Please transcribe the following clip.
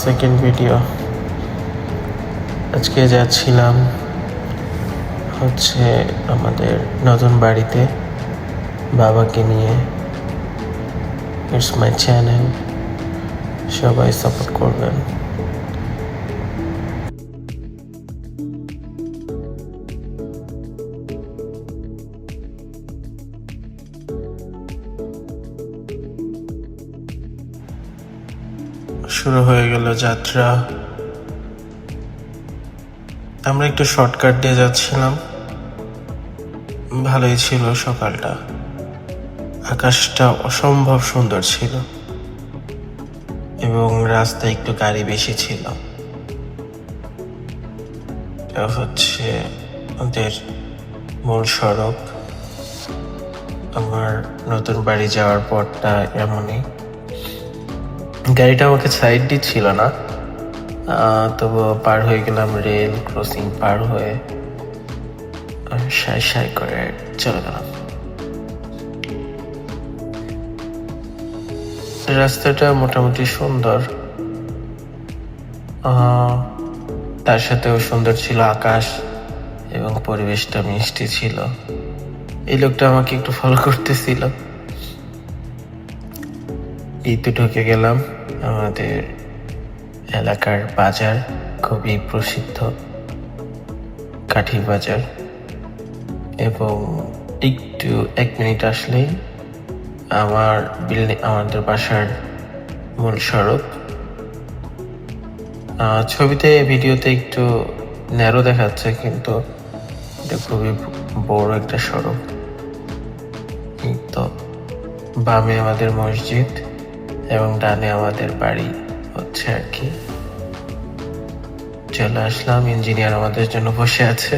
Second video. আজকে যাচ্ছিলাম হচ্ছে আমাদের নতুন বাড়িতে বাবাকে নিয়ে। ইটস মাই চ্যানেল, সবাই সাপোর্ট করবেন। শুরু হয়ে গেল যাত্রা। আমরা একটু শর্টকাট দিয়ে যাচ্ছিলাম। ভালোই ছিল সকালটা, আকাশটা অসম্ভব সুন্দর ছিল এবং রাস্তায় একটু গাড়ি বেশি ছিল। এটা হচ্ছে আমাদের মূল সড়ক। আমার নতুন বাড়ি যাওয়ার পরটা এমনই। গাড়িটা আমাকে সাইড দিচ্ছিল না, তবু পার হয়ে গেলাম রেল ক্রসিং পার হয়ে, সাই সাই করে চলে গেলাম। রাস্তাটা মোটামুটি সুন্দর, তার সাথেও সুন্দর ছিল আকাশ এবং পরিবেশটা মিষ্টি ছিল। এই লোকটা আমাকে একটু ফলো করতেছিল। ঈদে ঢুকে গেলাম। আমাদের এলাকার বাজার খুবই প্রসিদ্ধ, কাঠি বাজার, এবং একটু 1 মিনিট আসলেই আমাদের বাসার মূল সড়ক। ছবিতে ভিডিওতে একটু ন্যারো দেখাচ্ছে, কিন্তু এটা খুবই বড় একটা সড়ক। তো বামে আমাদের মসজিদ এবং ডানে আমাদের বাড়ি হচ্ছে আর কি। চলে আসলাম, ইঞ্জিনিয়ার আমাদের জন্য বসে আছে।